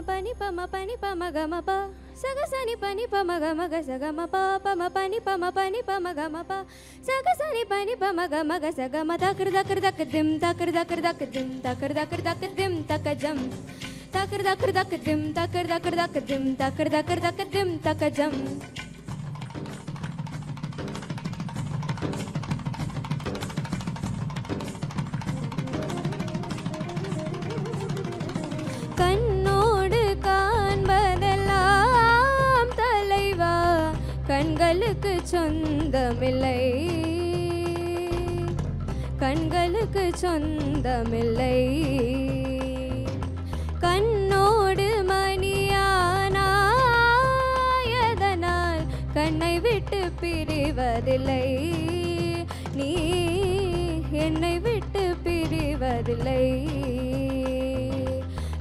pani pa ma ga ma pa saga sa ni pani pa ma ga sa ga ma pa ma pani pa ma ga ma pa saga sa ni pani pa ma ga sa ga ma takr dim takr dim takr dim takajam takr dim takr dim takr dim takajam கண்ணோடு காண்பதெல்லாம் தலைவா கண்களுக்கு சொந்தமில்லை கண்களுக்கு சொந்தமில்லை கண்ணோடு மணியானாயதனால் கண்ணை விட்டு பிரிவதில்லை நீ என்னை விட்டு பிரிவதில்லை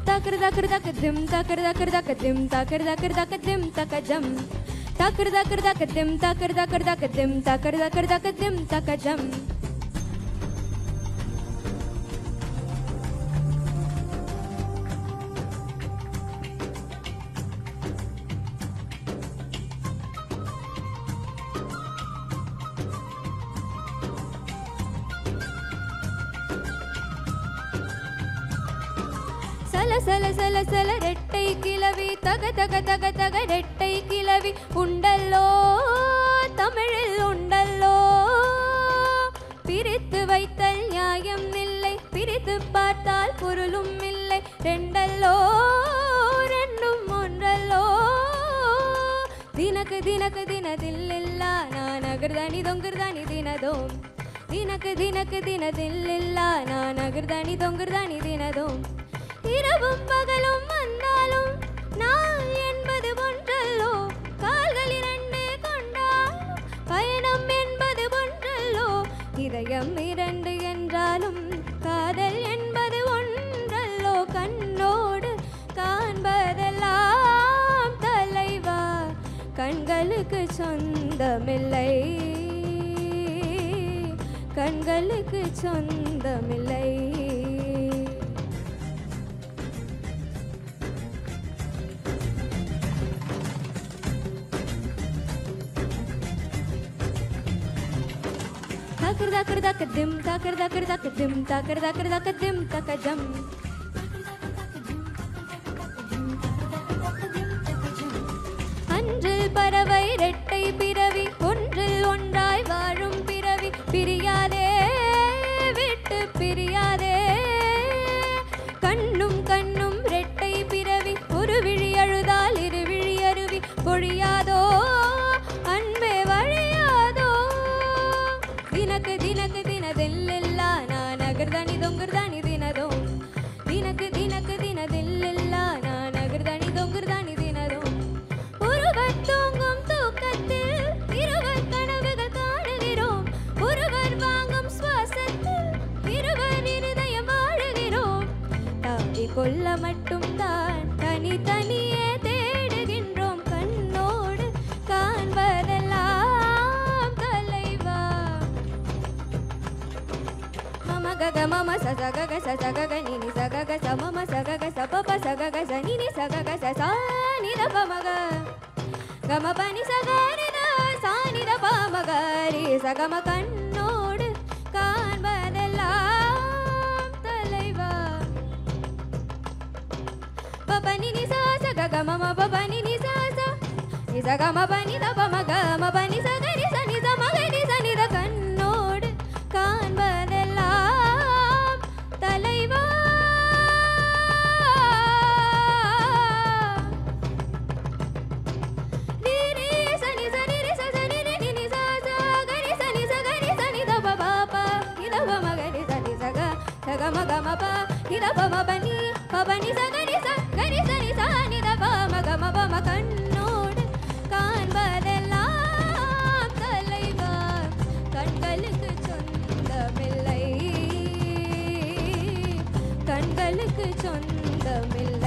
takr dim takr dim takr dim takajam takr dim takr dim takr dim takajam சல சல சல ரெட்டை கிளவி தக தக தக தக ரெட்டை கிளவி உண்டல்லோ தமிழில் உண்டல்லோ பிரித்து வைத்தல் நியாயம் இல்லை பிரித்து பார்த்தால் பொருளும் இல்லை ரெண்டல்லோ ரெண்டும் ஒன்றல்லோ தினக்கு தினக்கு தினதில்லில்ல நான் அகிர்தானி தொங்கிர்தானி தினதோம் தினக்கு தினக்கு தினதில்லில்ல நான் அகிர்தானி தொங்கிர்தானி தினதோம் இரவும் பகலும் வந்தாலும் நாள் என்பது ஒன்றல்லோ கால்கள் இரண்டு கொண்டாலும் பயணம் என்பது ஒன்றல்லோ இதயம் இரண்டு என்றாலும் காதல் என்பது ஒன்றல்லோ கண்ணோடு காண்பதெல்லாம் தலைவா கண்களுக்கு சொந்தமில்லை கண்களுக்கு சொந்தமில்லை takr dim takr dim takr dim takajam அன்றில் பறவை ரெட்டை பிறவி ஒன்றில் ஒன்றாய் வாழும் பிறவி பிரியாதே விட்டு பிரியாதே கண்ணும் கண்ணும் ரெட்டை பிறவி ஒரு விழி அழுதால் இரு விழி அருவி பொழியாதோ அன்பே வழியாதோ தினக்கு தினக்கு தினதில்லில்ல நான் அகிர்தானி தொங்கிர்தானி தினதோம் தினக்கு தினக்கு தினதில்லில்ல நான் அகிர்தானி தொங்கிர்தானி தினதோம் ஒருவர் தூங்கும் தூக்கத்தில் இருவர் கனவுகள் காணுகிறோம் ஒருவர் வாங்கும் சுவாசத்தில் இருவர் இருதயம் வாழுகிறோம் தாவி கொள்ள மட்டும் தான் தனி தனியே தேடுகின்றோம் கண்ணோடு காண்பதெல்லாம் தலைவா மக மம சசக சசக நினி சக சமம சக சபப சக சனினி சக சசானி தபமக கம பனி சகரித சானி தபமகரி சகம கண்ணோடு காண்பதெல்லாம் தலைவா பபனி நி சச கமம பபனி நி சச நி சகம பனி தபமக மபனி சகரி சனி தமகரி சனி த கண்ணோடு காண்பதெல்லாம் தலைவா நீரே சனி சனி ரே சனி ரே நினி சச கரி சனி சகரி சனி த பபப இதப மகரி சனி சக சக மக மப இதப மபனி பபனி சகரி சகரி சனி சனி தப மக மப கண்ணோடு காண்பதெல்லாம் தலைவா கண்களுக்கு சொந்தமில்லை கண்களுக்கு சொந்தமில்லை